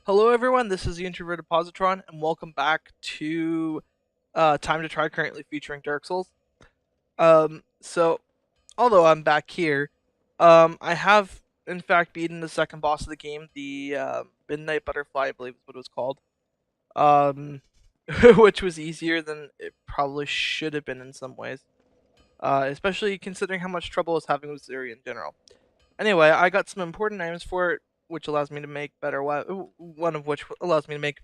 Hello, everyone. This is the Introverted Positron, and welcome back to Time to Try, currently featuring Dark Souls. So although I'm back here, I have in fact beaten the second boss of the game, the Midnight Butterfly, I believe is what it was called. Um, which was easier than it probably should have been in some ways. Especially considering how much trouble I was having with Zuri in general. Anyway, I got some important items for it, which allows me to make better one of which allows me to make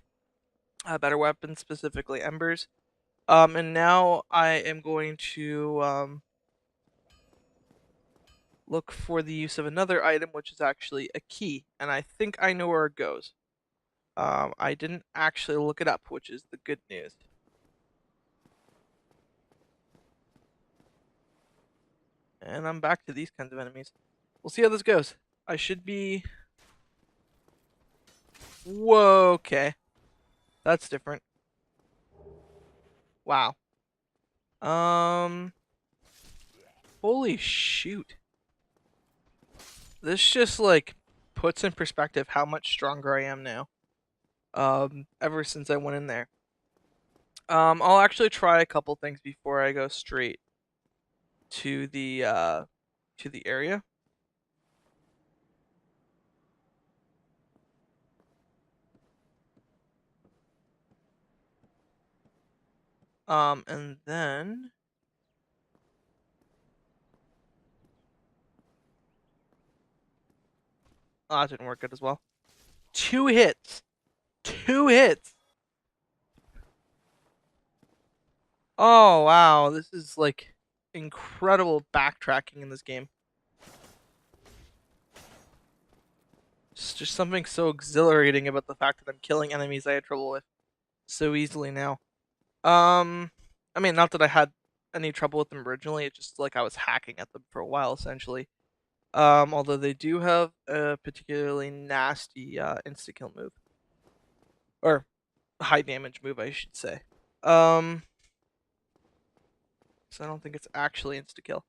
better weapons, specifically embers. And now I am going to look for the use of another item, which is actually a key, and I think I know where it goes. I didn't actually look it up, which is the good news. And I'm back to these kinds of enemies. We'll see how this goes. I should be. Whoa, okay. That's different. Wow. Um. Holy shoot. This just like puts in perspective how much stronger I am now. Ever since I went in there. I'll actually try a couple things before I go straight to the area. And then that didn't work good as well. Two hits. Two hits. Oh wow, this is like incredible backtracking in this game. It's just something so exhilarating about the fact that I'm killing enemies I had trouble with so easily now. Um, I mean, not that I had any trouble with them originally. It's just like I was hacking at them for a while, essentially. Although they do have a particularly nasty insta kill move, or high damage move, I should say. Um, so I don't think it's actually insta kill.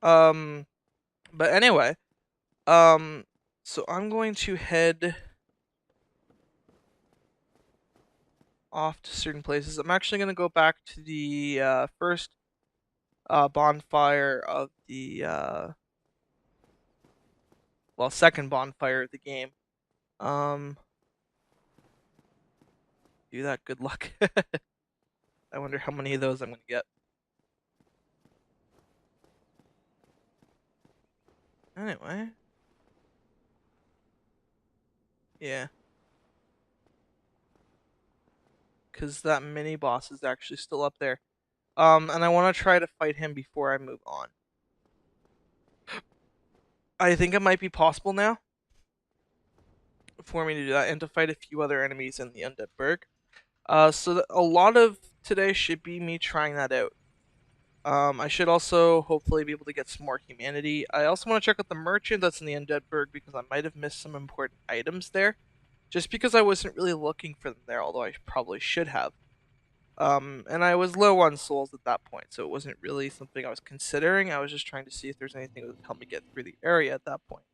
Um, but anyway, um, so I'm going to head off to certain places. I'm actually going to go back to the first bonfire of the second bonfire of the game. Um, do that. Good luck. I wonder how many of those I'm going to get. Anyway, yeah, because that mini boss is actually still up there. And I want to try to fight him before I move on. I think it might be possible now for me to do that and to fight a few other enemies in the Undead Burg. So a lot of today should be me trying that out. I should also hopefully be able to get some more humanity. I also want to check out the merchant that's in the Undead Burg because I might have missed some important items there. Just because I wasn't really looking for them there, although I probably should have. And I was low on souls at that point, so it wasn't really something I was considering. I was just trying to see if there's anything that would help me get through the area at that point.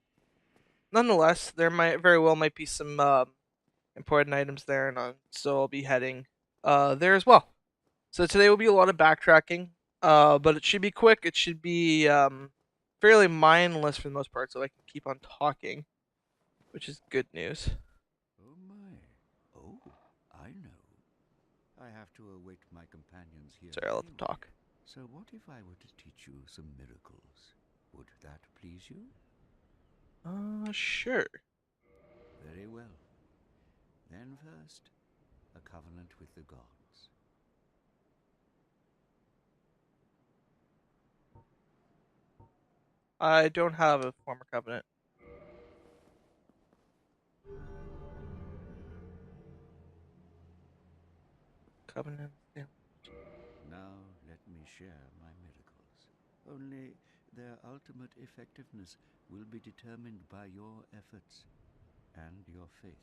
Nonetheless, there might very well might be some important items there, and so I'll be heading there as well. So today will be a lot of backtracking, but it should be quick. It should be fairly mindless for the most part, so I can keep on talking, which is good news. Oh my. Oh, I know. I have to await my companions here Sorry, I'll let them anyway. talk. So what if I were to teach you some miracles? Would that please you? Sure. Very well. Then first, a covenant with the gods. I don't have a former covenant. Covenant. Yeah. Now let me share my miracles. Only their ultimate effectiveness will be determined by your efforts and your faith.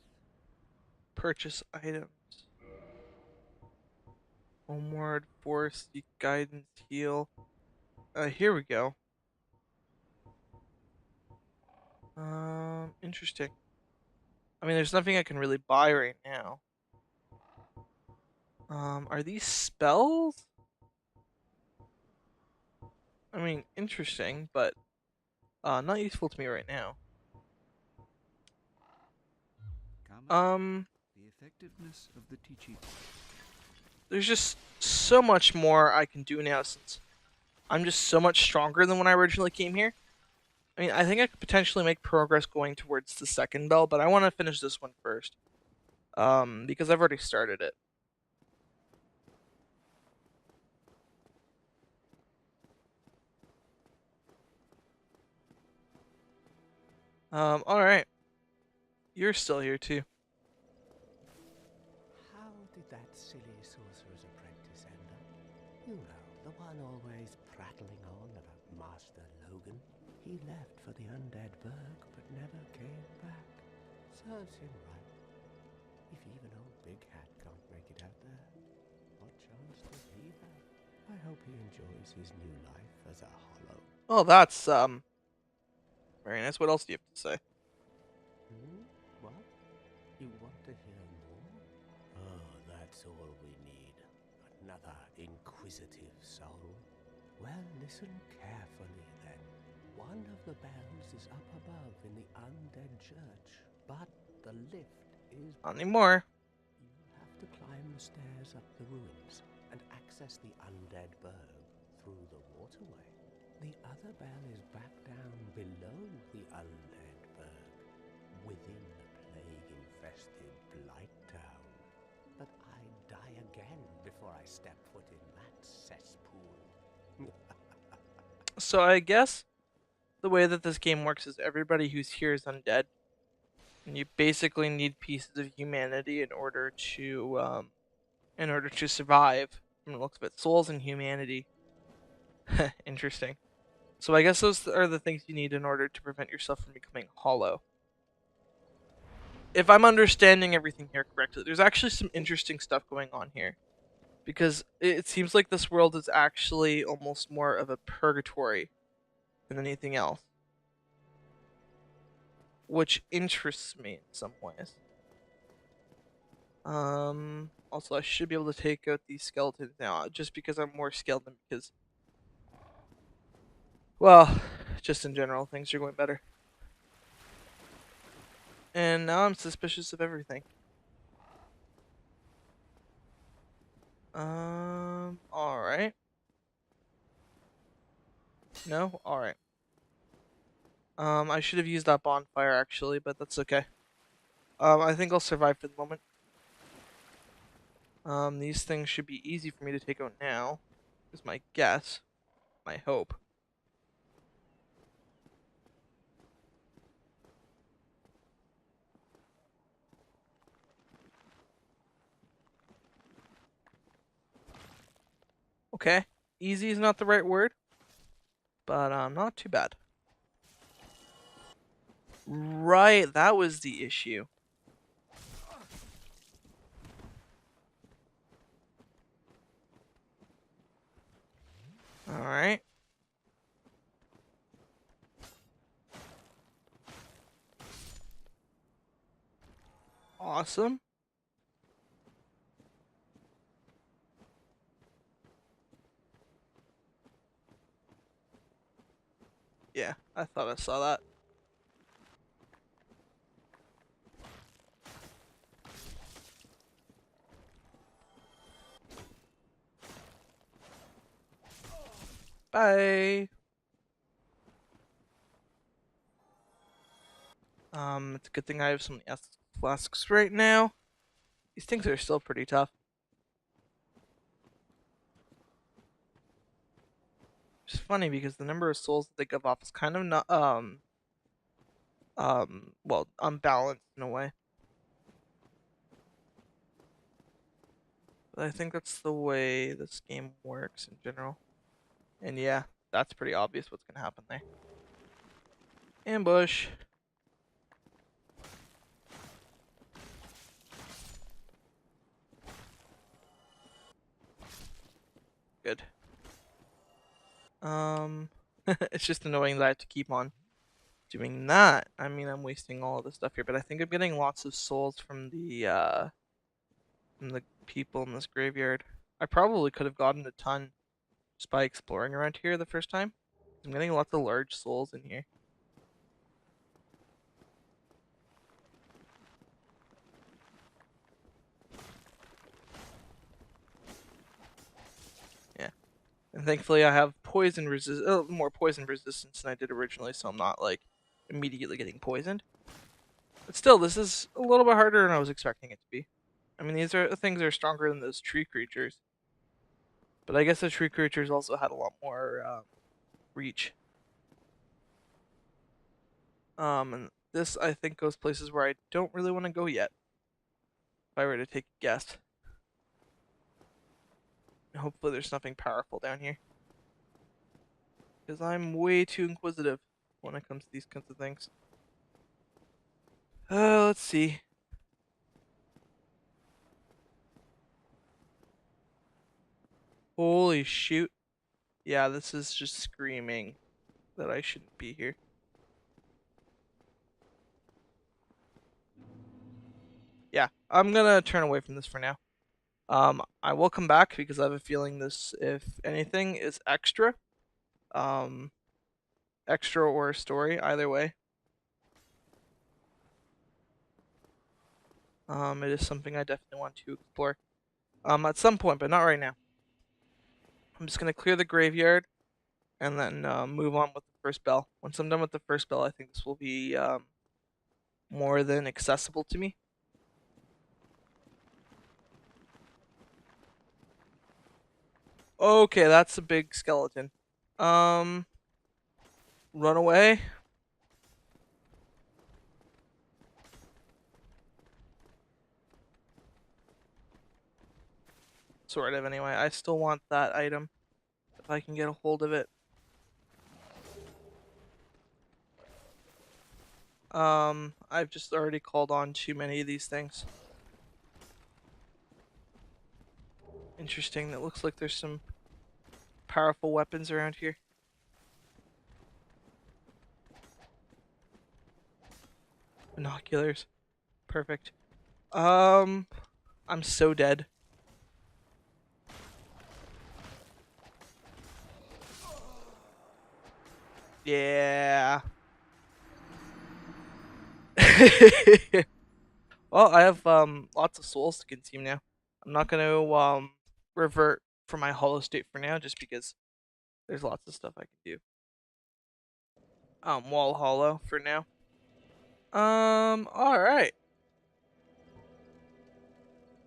Purchase items. Homeward, force, seek guidance, heal. Here we go. Interesting. I mean, there's nothing I can really buy right now. Are these spells? I mean, interesting, but not useful to me right now. Commonly, Um, the effectiveness of the teaching. there's just so much more I can do now since I'm just so much stronger than when I originally came here. I mean, I think I could potentially make progress going towards the second bell, but I want to finish this one first. Because I've already started it. All right. You're still here too. How did that silly sorcerer's apprentice end up? You know, the one always prattling on about Master Logan. He left for the undead Burg, but never came back. Serves him right. If even old Big Hat can't make it out there, what chance does he have? I hope he enjoys his new life as a hollow. Well, that's very nice. What else do you have to say? What? You want to hear more? Oh, that's all we need. Another inquisitive soul. Well, listen carefully then. One of the bells is up above in the undead church, but the lift is Not anymore. You have to climb the stairs up the ruins and access the undead Burg through the waterway. The other bell is back down below the undead Burg, within the plague-infested Blight Town. But I'd die again before I step foot in that cesspool. So I guess the way that this game works is everybody who's here is undead, and you basically need pieces of humanity in order to survive. From the looks of it, souls and humanity. Interesting. So I guess those are the things you need in order to prevent yourself from becoming hollow. If I'm understanding everything here correctly, there's actually some interesting stuff going on here. Because it seems like this world is actually almost more of a purgatory than anything else. Which interests me in some ways. Also, I should be able to take out these skeletons now, just because I'm more skilled than because, well, just in general, things are going better. And now I'm suspicious of everything. Alright. No? Alright. I should have used that bonfire actually, but that's okay. I think I'll survive for the moment. These things should be easy for me to take out now, is my guess, my hope. Okay, easy is not the right word, but not too bad. Right, that was the issue. Alright. Awesome. Yeah, I thought I saw that. Bye. It's a good thing I have some flasks right now. These things are still pretty tough. It's funny because the number of souls that they give off is kind of not well, unbalanced in a way. But I think that's the way this game works in general. And yeah, that's pretty obvious what's gonna happen there. Ambush. Good. It's just annoying that I have to keep on doing that, I mean, I'm wasting all of this stuff here, but I think I'm getting lots of souls from the people in this graveyard. I probably could have gotten a ton just by exploring around here the first time. I'm getting lots of large souls in here. Yeah. And thankfully I have more poison resistance than I did originally, so I'm not like immediately getting poisoned. But still, this is a little bit harder than I was expecting it to be. I mean, these are things that are stronger than those tree creatures. But I guess the tree creatures also had a lot more reach. And this I think goes places where I don't really want to go yet. If I were to take a guess. Hopefully there's nothing powerful down here. Because I'm way too inquisitive when it comes to these kinds of things. Let's see. Holy shoot. Yeah, this is just screaming that I shouldn't be here. Yeah, I'm gonna turn away from this for now. I will come back because I have a feeling this, if anything, is extra. Um, extra or a story, either way. It is something I definitely want to explore. At some point, but not right now. I'm just gonna clear the graveyard and then move on with the first bell. Once I'm done with the first bell, I think this will be more than accessible to me. Okay, that's a big skeleton. Um, Run away. Sort of, anyway. I still want that item if I can get a hold of it. I've just already called on too many of these things. Interesting. It looks like there's some powerful weapons around here. Binoculars. Perfect. I'm so dead. Yeah. Well, I have lots of souls to consume now. I'm not gonna revert from my hollow state for now, just because there's lots of stuff I can do. Wall hollow for now. All right.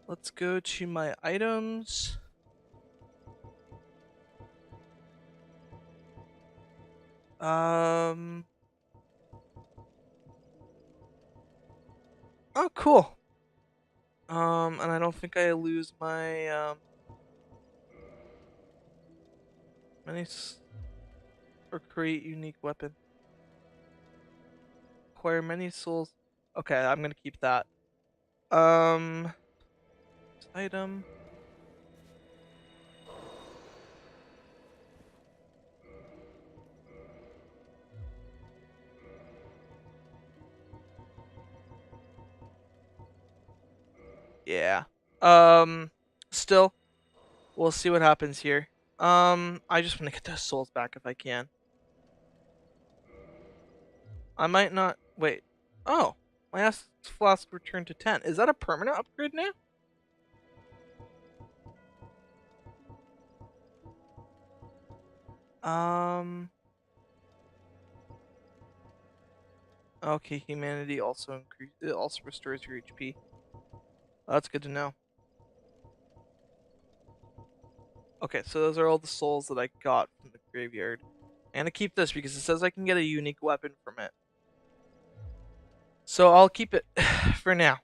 Let's go to my items. Um. Oh, cool. And I don't think I lose my many or create unique weapon. Acquire many souls. Okay, I'm gonna keep that. Um, item. Yeah. Um, Still, we'll see what happens here. I just want to get those souls back if I can. I might not wait. Oh, my acid flask returned to 10. Is that a permanent upgrade now? Um. Okay, humanity also increase. It also restores your HP. That's good to know. Okay, so those are all the souls that I got from the graveyard. And I keep this because it says I can get a unique weapon from it. So I'll keep it for now.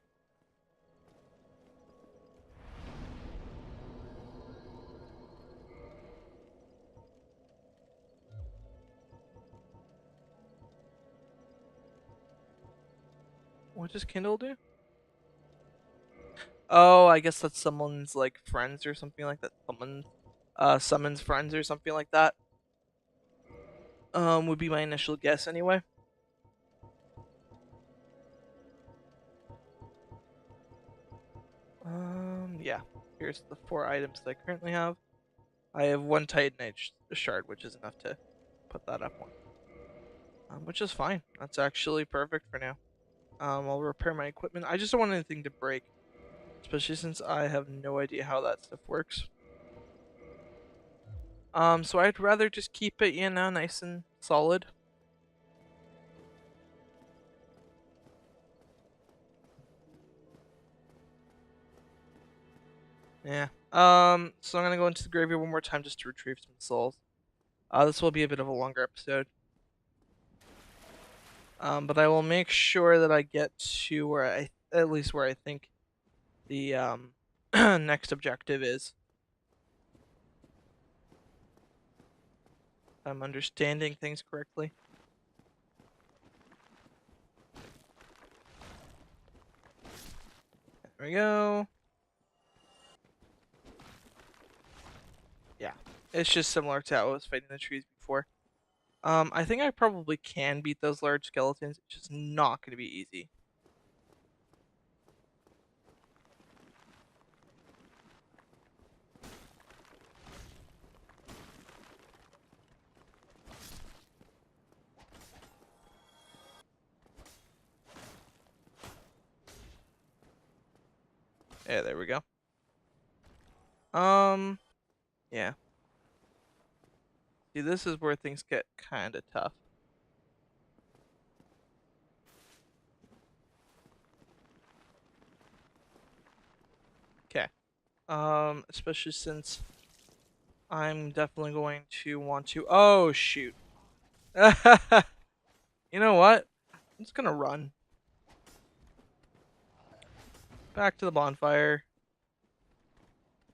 What does Kindle do? Oh, I guess that's someone's like friends or something like that. Someone summons friends or something like that. Would be my initial guess anyway. yeah, here's the 4 items that I currently have. I have 1 Titanite shard, which is enough to put that up one. Which is fine. That's actually perfect for now. I'll repair my equipment. I just don't want anything to break, especially since I have no idea how that stuff works. So I'd rather just keep it, nice and solid. Yeah. So I'm gonna go into the graveyard one more time just to retrieve some souls. This will be a bit of a longer episode. But I will make sure that I get to at least where I think the next objective is. If I'm understanding things correctly. There we go. Yeah, it's just similar to how I was fighting the trees before. I think I probably can beat those large skeletons. It's just not going to be easy. Yeah, there we go. Yeah. See, this is where things get kind of tough. Okay. Especially since I'm definitely going to want to. Oh shoot. You know what? I'm just gonna run back to the bonfire.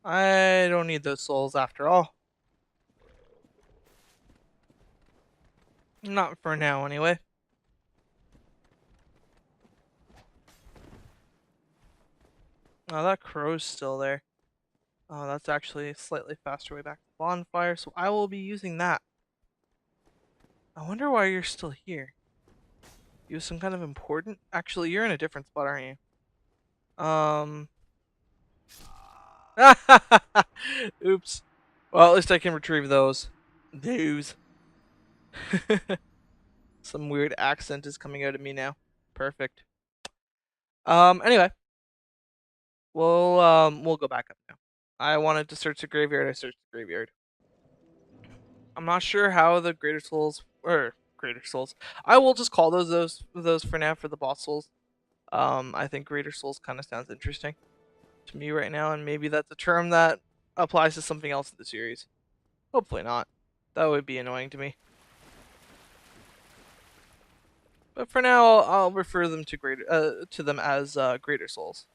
I don't need those souls after all. Not for now, anyway. Oh, that crow's still there. Oh, that's actually a slightly faster way back to the bonfire, so I will be using that. I wonder why you're still here. You have some kind of important... Actually, you're in a different spot, aren't you? Oops. Well, at least I can retrieve those. Those. Some weird accent is coming out of me now. Perfect. Anyway. We'll go back up now. I wanted to search the graveyard, I searched the graveyard. I'm not sure how the greater souls or greater souls. I will just call those for now for the boss souls. I think greater souls kind of sounds interesting to me right now, and maybe that's a term that applies to something else in the series. Hopefully not. That would be annoying to me. But for now, I'll refer them to them as greater souls.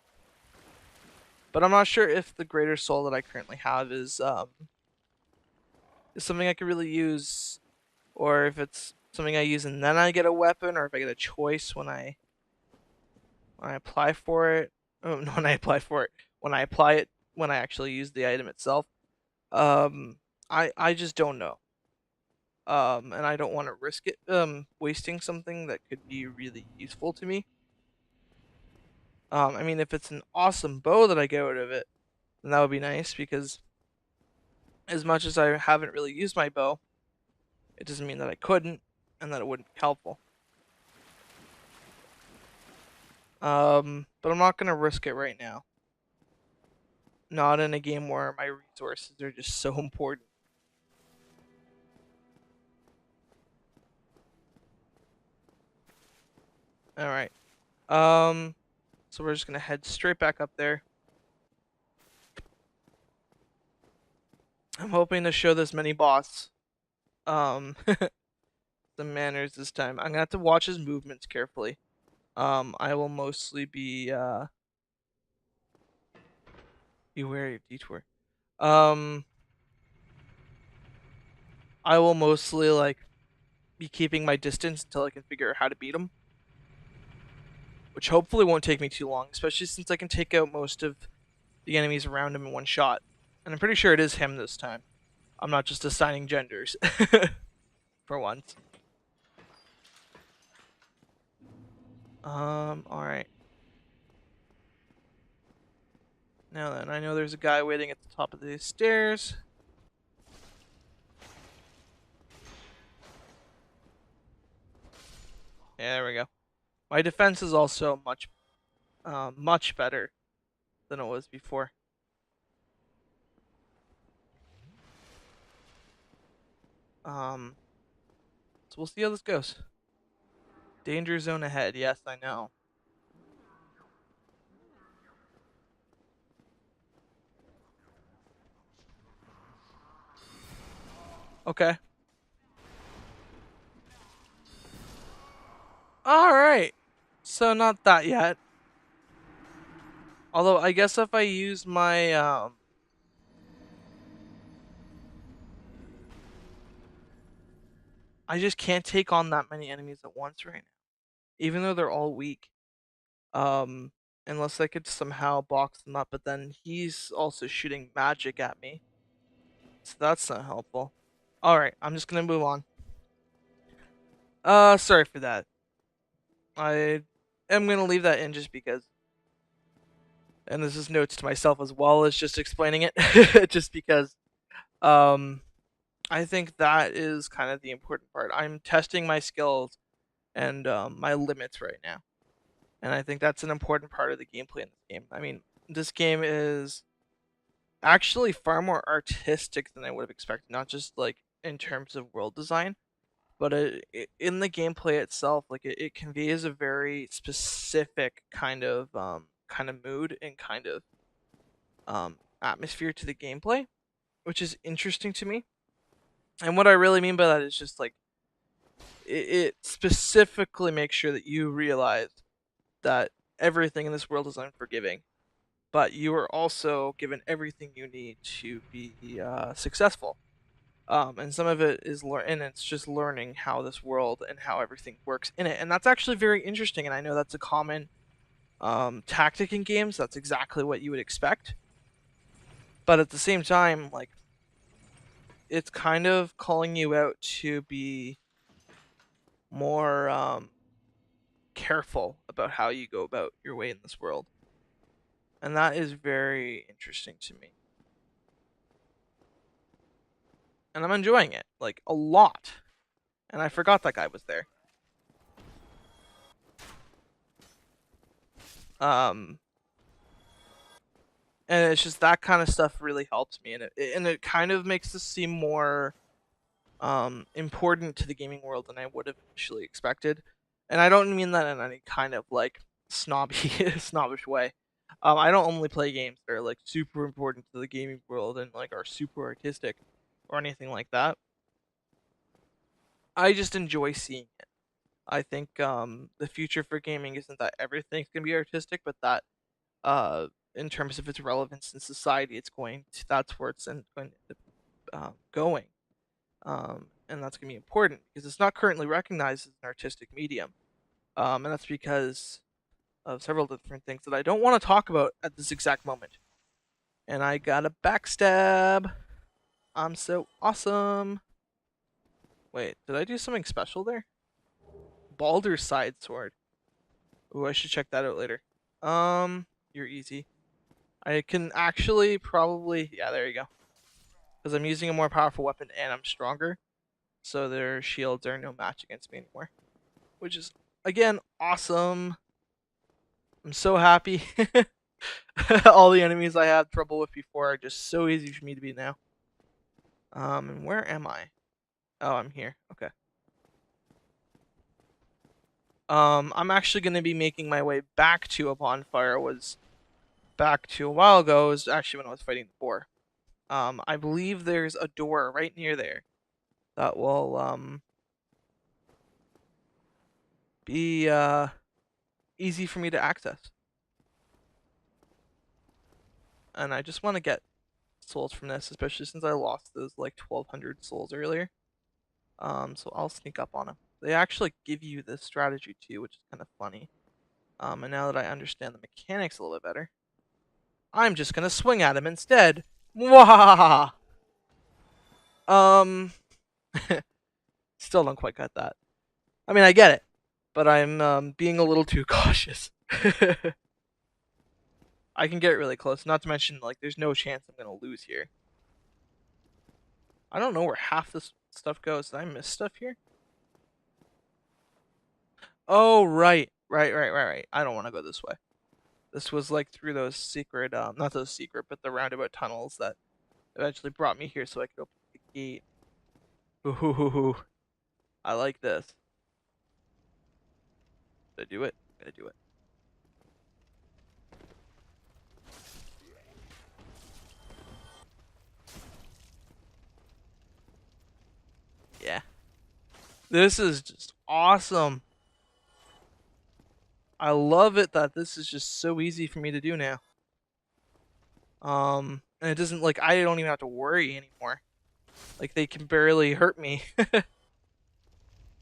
But I'm not sure if the greater soul that I currently have is something I could really use, or if it's something I use and then I get a weapon, or if I get a choice when I apply for it. Oh, no, when I apply for it, when I apply it, when I actually use the item itself. Um, I just don't know. And I don't want to risk it wasting something that could be really useful to me. I mean, if it's an awesome bow that I get out of it, then that would be nice, because as much as I haven't really used my bow, it doesn't mean that I couldn't and that it wouldn't be helpful. But I'm not gonna risk it right now. Not in a game where my resources are just so important. All right. So we're just gonna head straight back up there. I'm hoping to show this mini boss some manners this time. I'm gonna have to watch his movements carefully. I will mostly beware your detour. Um, I will mostly be keeping my distance until I can figure out how to beat him, which hopefully won't take me too long, especially since I can take out most of the enemies around him in one shot. And I'm pretty sure it is him this time. I'm not just assigning genders for once. All right. Now then, I know there's a guy waiting at the top of these stairs. Yeah, there we go. My defense is also much better than it was before. Um, so we'll see how this goes. Danger zone ahead. Yes, I know. Okay. All right. So not that yet. Although I guess if I use my I just can't take on that many enemies at once right now. Even though they're all weak. Um, unless I could somehow box them up, but then he's also shooting magic at me. So that's not helpful. Alright, I'm just gonna move on. Sorry for that. I am gonna leave that in just because. And this is notes to myself as well as just explaining it. Just because um I think that is kind of the important part. I'm testing my skills and my limits right now. And I think that's an important part of the gameplay in this game. I mean, this game is actually far more artistic than I would have expected, not just like in terms of world design, but in the gameplay itself, like it conveys a very specific kind of mood and kind of atmosphere to the gameplay, which is interesting to me. And what I really mean by that is just like it specifically makes sure that you realize that everything in this world is unforgiving, but you are also given everything you need to be successful. And some of it is and it's just learning how this world and how everything works in it, and that's actually very interesting. And I know that's a common tactic in games. That's exactly what you would expect, but at the same time, like it's kind of calling you out to be more careful about how you go about your way in this world, and that is very interesting to me. And I'm enjoying it like a lot. And I forgot that guy was there. Um, and it's just that kind of stuff really helps me, and it kind of makes this seem more important to the gaming world than I would have initially expected. And I don't mean that in any kind of like snobby snobbish way. I don't only play games that are like super important to the gaming world and like are super artistic or anything like that. I just enjoy seeing it. I think the future for gaming isn't that everything's gonna be artistic, but that uh, in terms of its relevance in society, it's going to, that's where it's going to end up going, and that's going to be important because it's not currently recognized as an artistic medium, and that's because of several different things that I don't want to talk about at this exact moment. And I got a backstab. I'm so awesome. Wait, did I do something special there? Baldur's side sword. Ooh, I should check that out later. You're easy. I can actually probably, yeah, there you go. Because I'm using a more powerful weapon and I'm stronger, so their shields are no match against me anymore. Which is, again, awesome. I'm so happy. All the enemies I had trouble with before are just so easy for me to beat now. And where am I? Oh, I'm here. Okay. I'm actually going to be making my way back to a bonfire. Was back to a while ago. It was actually when I was fighting the boar. I believe there's a door right near there that will be easy for me to access. And I just want to get souls from this, especially since I lost those like 1,200 souls earlier. So I'll sneak up on them. They actually give you this strategy too, which is kind of funny. And now that I understand the mechanics a little bit better, I'm just gonna swing at him instead. Mwah! Um, still don't quite get that. I mean, I get it, but I'm being a little too cautious. I can get really close. Not to mention, like, there's no chance I'm gonna lose here. I don't know where half this stuff goes. Did I miss stuff here? Oh, right. I don't want to go this way. This was like through those secret, not those secret, but the roundabout tunnels that eventually brought me here so I could open the gate. Ooh, I like this. Did I do it? Did I do it? Yeah. This is just awesome. I love it that this is just so easy for me to do now. And it doesn't, like, I don't even have to worry anymore. Like, they can barely hurt me.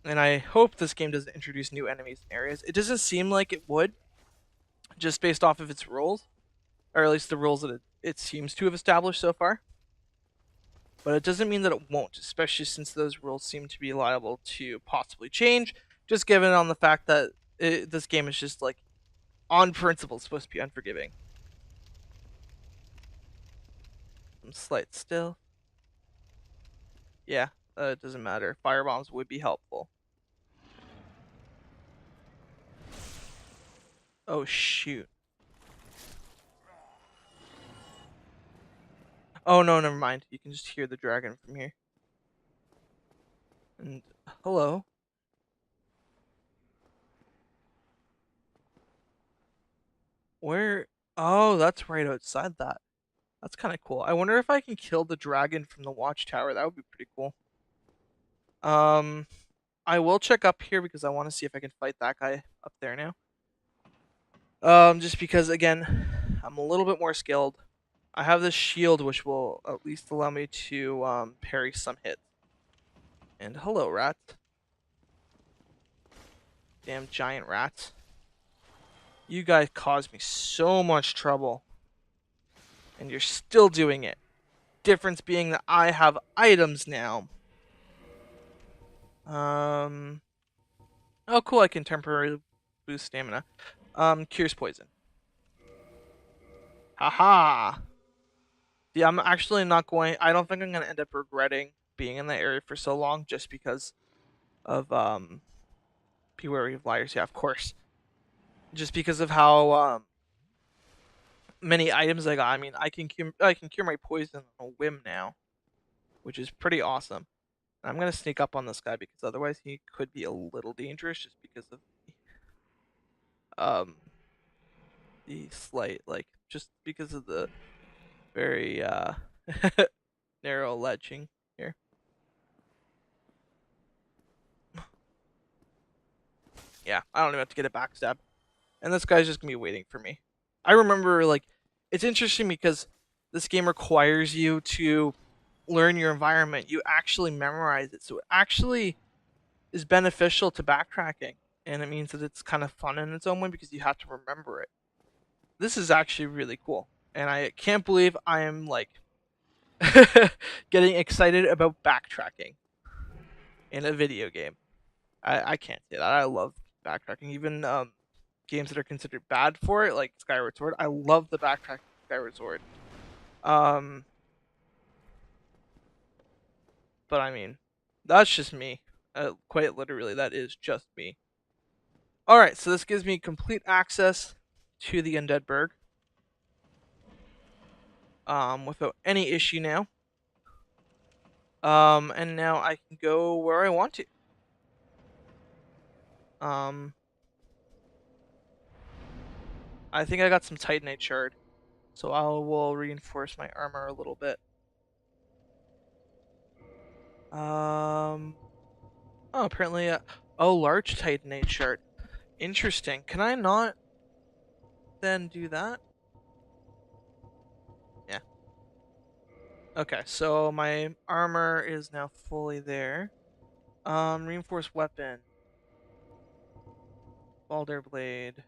And I hope this game doesn't introduce new enemies and areas. It doesn't seem like it would, just based off of its rules, or at least the rules that it seems to have established so far. But it doesn't mean that it won't, especially since those rules seem to be liable to possibly change, just given on the fact that this game is just, like, on principle supposed to be unforgiving. Some slight still. Yeah, it doesn't matter. Firebombs would be helpful. Oh, shoot. Oh, no, never mind. You can just hear the dragon from here. And hello. Where? Oh, that's right outside that. That's kind of cool. I wonder if I can kill the dragon from the watchtower. That would be pretty cool. Um, I will check up here because I want to see if I can fight that guy up there now. Just because, again, I'm a little bit more skilled. I have this shield which will at least allow me to parry some hits. And hello, rat. Damn giant rats. You guys caused me so much trouble. And you're still doing it. Difference being that I have items now. Oh, cool. I can temporarily boost stamina. Cures poison. Haha. Yeah, I'm actually not going. I don't think I'm gonna end up regretting being in that area for so long, just because of Be wary of liars. Yeah, of course. Just because of how many items I got. I mean, I can cure my poison on a whim now, which is pretty awesome. I'm gonna sneak up on this guy because otherwise he could be a little dangerous, just because of um the slight, like, just because of the very narrow ledging here. Yeah, I don't even have to get a backstab, and this guy's just gonna be waiting for me. I remember, like, it's interesting because this game requires you to learn your environment. You actually memorize it, so it actually is beneficial to backtracking, and it means that it's kind of fun in its own way because you have to remember it. This is actually really cool, and I can't believe I am, like, getting excited about backtracking in a video game. I can't say that. I love backtracking. Even games that are considered bad for it, like Skyward Sword. I love the backtracking of Skyward Sword. Um, but I mean, that's just me. Quite literally, that is just me. All right, so this gives me complete access to the Undead Burg. Without any issue now. And now I can go where I want to. Um, I think I got some Titanite shard, so I will reinforce my armor a little bit. Oh, apparently, oh, large Titanite shard. Interesting. Can I not then do that? Yeah. Okay, so my armor is now fully there. Reinforced weapon. Balder blade.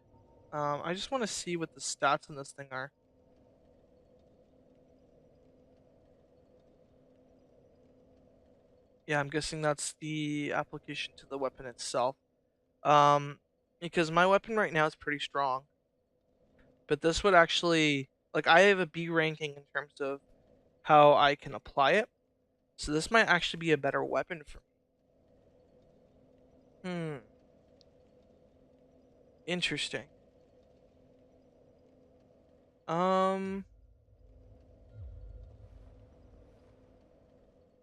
I just want to see what the stats on this thing are. Yeah, I'm guessing that's the application to the weapon itself. Um, because my weapon right now is pretty strong, but this would actually, like, I have a B ranking in terms of how I can apply it. So this might actually be a better weapon for me. Interesting. Um,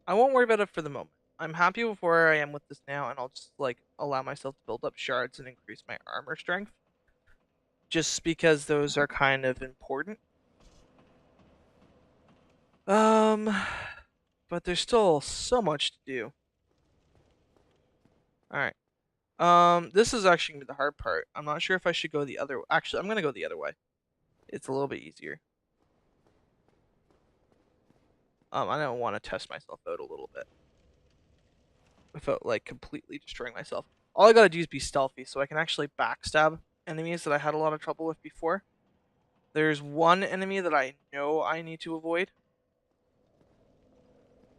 I won't worry about it for the moment. I'm happy with where I am with this now, and I'll just like allow myself to build up shards and increase my armor strength, just because those are kind of important. Um, but there's still so much to do. All right. This is actually gonna be the hard part. I'm not sure if I should go the other. Actually, I'm gonna go the other way. It's a little bit easier. I don't want to test myself out a little bit without like completely destroying myself. All I gotta do is be stealthy, so I can actually backstab enemies that I had a lot of trouble with before. There's one enemy that I know I need to avoid.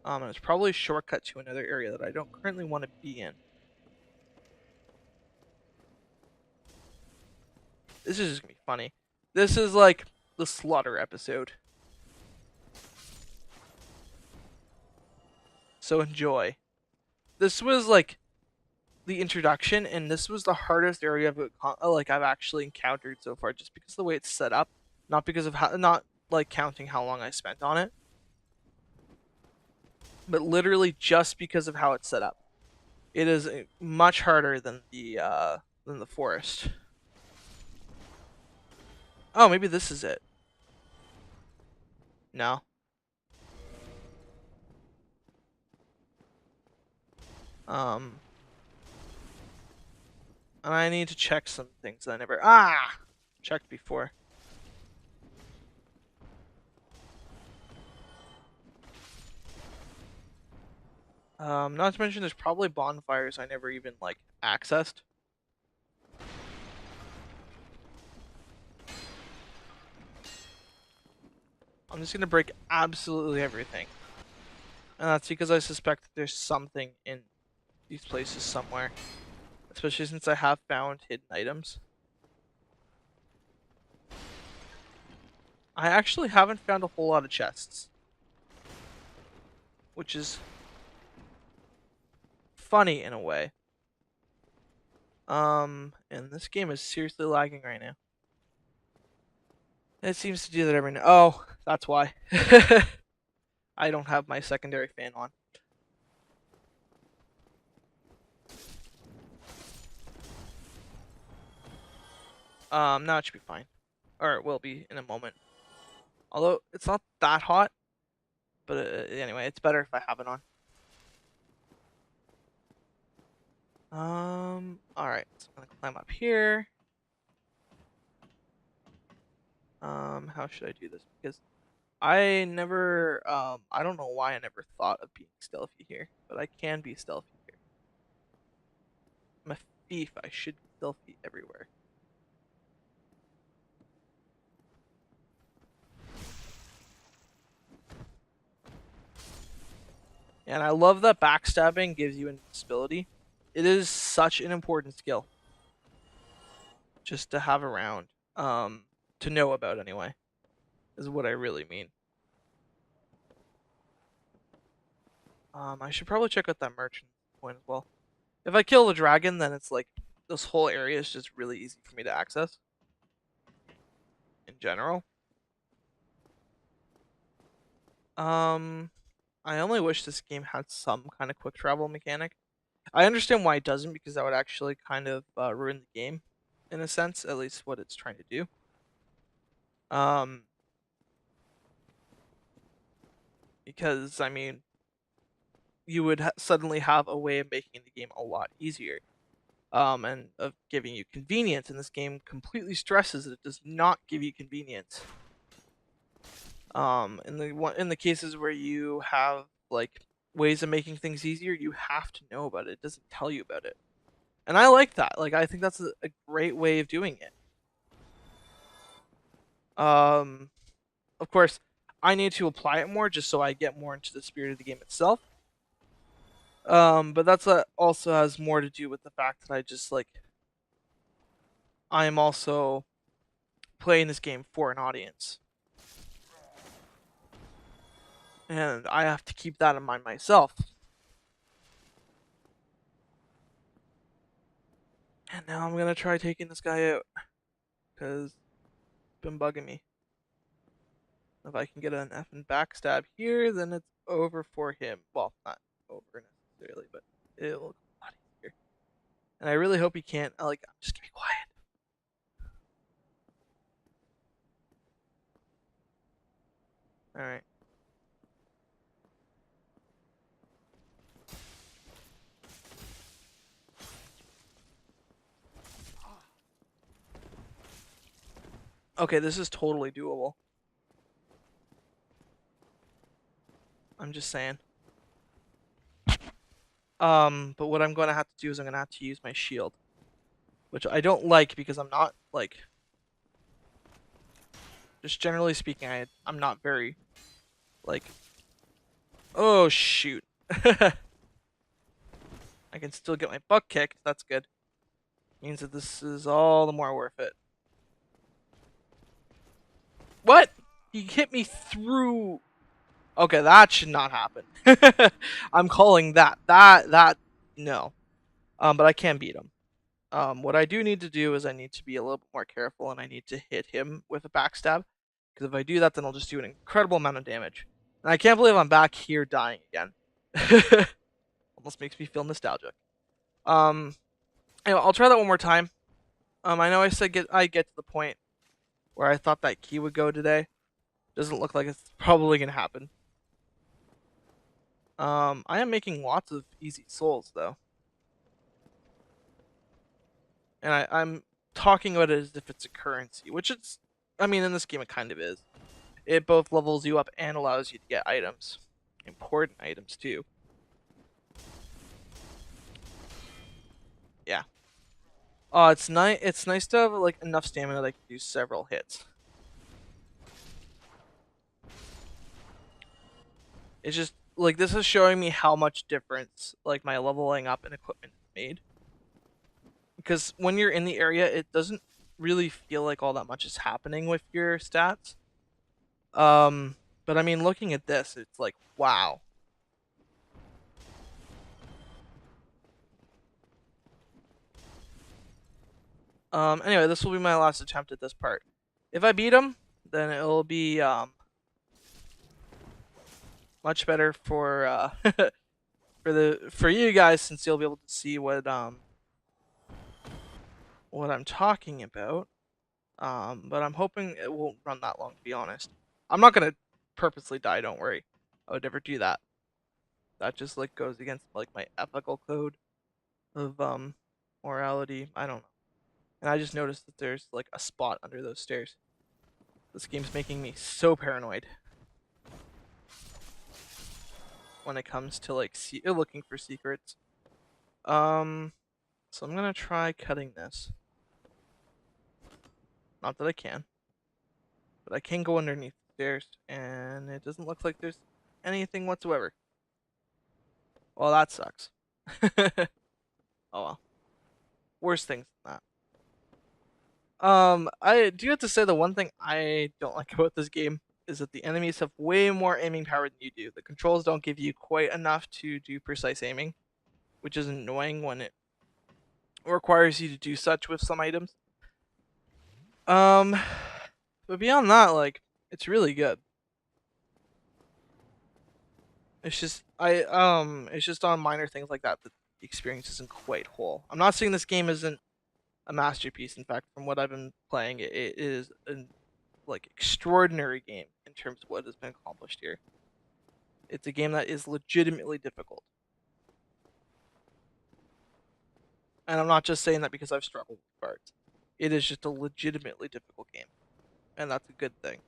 And it's probably a shortcut to another area that I don't currently want to be in. This is just gonna be funny. This is like the slaughter episode. So enjoy. This was like the introduction, and this was the hardest area I've actually encountered so far, just because of the way it's set up, not because of how, not like counting how long I spent on it, but literally just because of how it's set up. It is much harder than the forest. Oh, maybe this is it. No. Um, and I need to check some things that I never checked before. Not to mention there's probably bonfires I never even like accessed. I'm just gonna break absolutely everything. And that's because I suspect that there's something in these places somewhere. Especially since I have found hidden items. I actually haven't found a whole lot of chests. Which is funny in a way. And this game is seriously lagging right now. It seems to do that every now. Oh, that's why. I don't have my secondary fan on. Now it should be fine. Or it will be in a moment. Although, it's not that hot. But anyway, it's better if I have it on. Alright. So I'm gonna climb up here. How should I do this? Because I never, I don't know why I never thought of being stealthy here. But I can be stealthy here. I'm a thief. I should be stealthy everywhere. And I love that backstabbing gives you invisibility. It is such an important skill. Just to have around. To know about anyway. Is what I really mean. I should probably check out that merchant point as well. If I kill the dragon, then it's like this whole area is just really easy for me to access. In general. I only wish this game had some kind of quick travel mechanic. I understand why it doesn't, because that would actually kind of ruin the game, in a sense, at least what it's trying to do. Because I mean, you would suddenly have a way of making the game a lot easier, and of giving you convenience. And this game completely stresses that it does not give you convenience. In the cases where you have like ways of making things easier, you have to know about it. It doesn't tell you about it. And I like that. Like, I think that's a great way of doing it. Of course, I need to apply it more just so I get more into the spirit of the game itself. But that's also has more to do with the fact that I just like I am also playing this game for an audience. And I have to keep that in mind myself. And now I'm gonna try taking this guy out. Because it's been bugging me. If I can get an effing backstab here, then it's over for him. Well, not over necessarily, but it'll go a lot easier. And I really hope he can't. I'm just gonna be quiet. Alright. Okay, this is totally doable. I'm just saying. But what I'm gonna have to do is I'm gonna have to use my shield. Which I don't like because I'm not, like... Just generally speaking, I'm not very, like... Oh, shoot. I can still get my butt kicked. That's good. Means that this is all the more worth it. What? He hit me through... Okay, that should not happen. I'm calling that. No. But I can beat him. What I do need to do is I need to be a little bit more careful, and I need to hit him with a backstab. Because if I do that, then I'll just do an incredible amount of damage. And I can't believe I'm back here dying again. Almost makes me feel nostalgic. Anyway, I'll try that one more time. I know I said I get to the point where I thought that key would go today. Doesn't look like it's probably gonna happen. I am making lots of easy souls though. And I'm talking about it as if it's a currency, which it's, I mean, in this game it kind of is. It both levels you up and allows you to get items. Important items too. Yeah. Oh, it's nice to have like enough stamina that I can do several hits. It's just like this is showing me how much difference like my leveling up and equipment made. Because when you're in the area, it doesn't really feel like all that much is happening with your stats. But I mean, looking at this, it's like, wow. Anyway, this will be my last attempt at this part. If I beat him, then it'll be, much better for, for you guys, since you'll be able to see what I'm talking about. But I'm hoping it won't run that long, to be honest. I'm not gonna purposely die, don't worry. I would never do that. That just, like, goes against, like, my ethical code of, morality. I don't know. And I just noticed that there's, like, a spot under those stairs. This game's making me so paranoid. When it comes to, like, looking for secrets. So I'm gonna try cutting this. Not that I can. But I can go underneath the stairs, and it doesn't look like there's anything whatsoever. Well, that sucks. Oh well. Worse things than that. I do have to say the one thing I don't like about this game is that the enemies have way more aiming power than you do. The controls don't give you quite enough to do precise aiming, which is annoying when it requires you to do such with some items. But beyond that, like, it's really good. It's just it's just on minor things like that that the experience isn't quite whole. I'm not saying this game isn't a masterpiece. In fact, from what I've been playing, it is an like extraordinary game in terms of what has been accomplished here. It's a game that is legitimately difficult. And I'm not just saying that because I've struggled with parts. It is just a legitimately difficult game. And that's a good thing,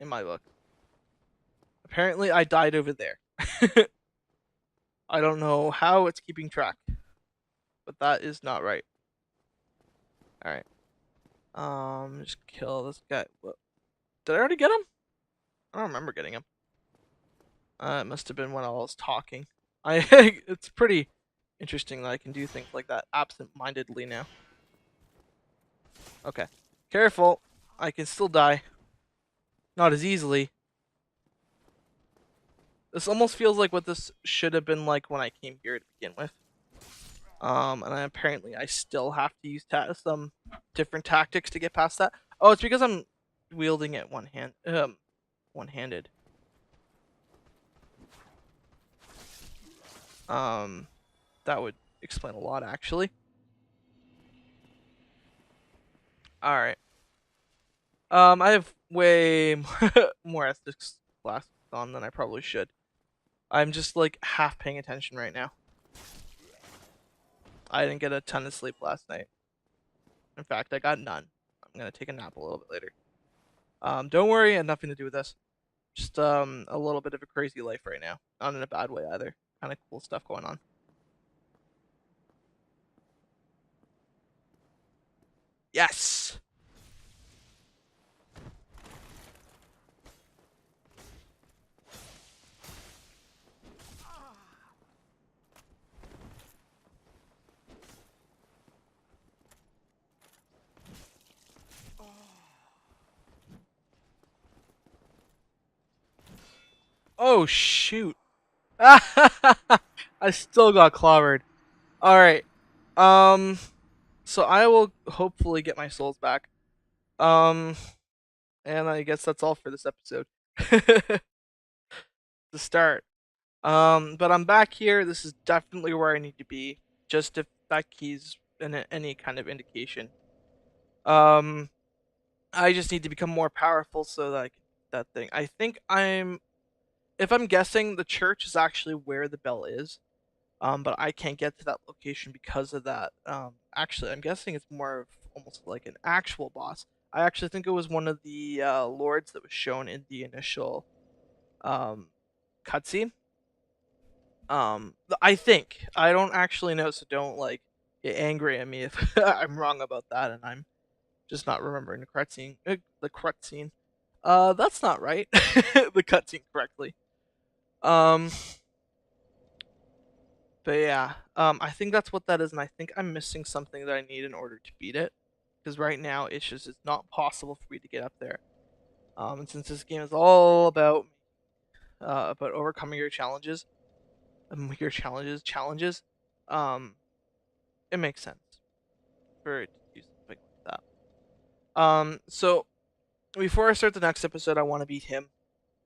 in my book. Apparently, I died over there. I don't know how it's keeping track. But that is not right. Alright. Just kill this guy. What? Did I already get him? I don't remember getting him. It must have been when I was talking. It's pretty interesting that I can do things like that absent-mindedly now. Okay. Careful. I can still die. Not as easily. This almost feels like what this should have been like when I came here to begin with. Apparently I still have to use some different tactics to get past that. Oh, it's because I'm wielding it one-handed. Um, that would explain a lot, actually. All right. I have way more ethics classes on than I probably should. I'm just like half paying attention right now. I didn't get a ton of sleep last night. In fact, I got none. I'm gonna take a nap a little bit later. Don't worry, it had nothing to do with this. Just a little bit of a crazy life right now. Not in a bad way either. Kind of cool stuff going on. Yes. Oh shoot. I still got clobbered. All right. Um. So I will hopefully get my souls back. Um. And I guess that's all for this episode. To start. But I'm back here. This is definitely where I need to be. Just if that key's any kind of indication. Um. I just need to become more powerful so that I can that thing. I think if I'm guessing, the church is actually where the bell is. But I can't get to that location because of that. Actually, I'm guessing it's more of almost like an actual boss. I actually think it was one of the lords that was shown in the initial um, cutscene. I think I don't actually know, so don't like get angry at me if I'm wrong about that, and I'm just not remembering the cutscene. The cutscene. That's not right. The cutscene correctly. Um, But yeah, I think that's what that is, and I think I'm missing something that I need in order to beat it. Because right now, it's not possible for me to get up there. And since this game is all about overcoming challenges, um, it makes sense for it to do something like that. So before I start the next episode, I want to beat him.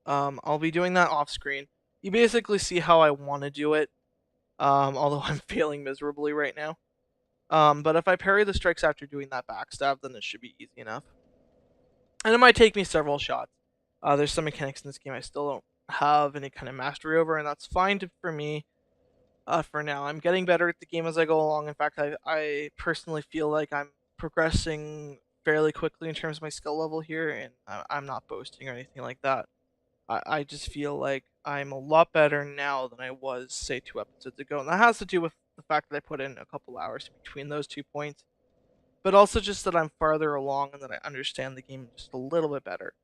I'll be doing that off screen. You basically see how I want to do it. Although I'm failing miserably right now. But if I parry the strikes after doing that backstab, then it should be easy enough. And it might take me several shots. There's some mechanics in this game I still don't have any kind of mastery over, and that's fine for me. For now, I'm getting better at the game as I go along. In fact, I personally feel like I'm progressing fairly quickly in terms of my skill level here, and I'm not boasting or anything like that. I just feel like I'm a lot better now than I was, say, 2 episodes ago. And that has to do with the fact that I put in a couple hours between those 2 points, but also just that I'm farther along and that I understand the game just a little bit better.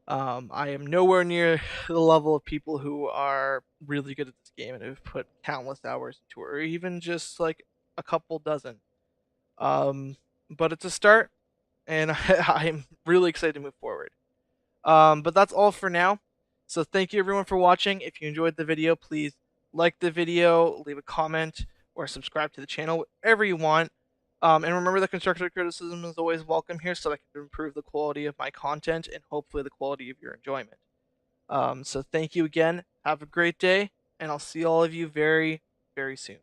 I am nowhere near the level of people who are really good at this game and have put countless hours into it, or even just like a couple dozen. Um, but it's a start, and I'm really excited to move forward. But that's all for now. So thank you everyone for watching. If you enjoyed the video, please like the video, leave a comment, or subscribe to the channel, whatever you want. And remember that constructive criticism is always welcome here so that I can improve the quality of my content and hopefully the quality of your enjoyment. So thank you again. Have a great day, and I'll see all of you very, very soon.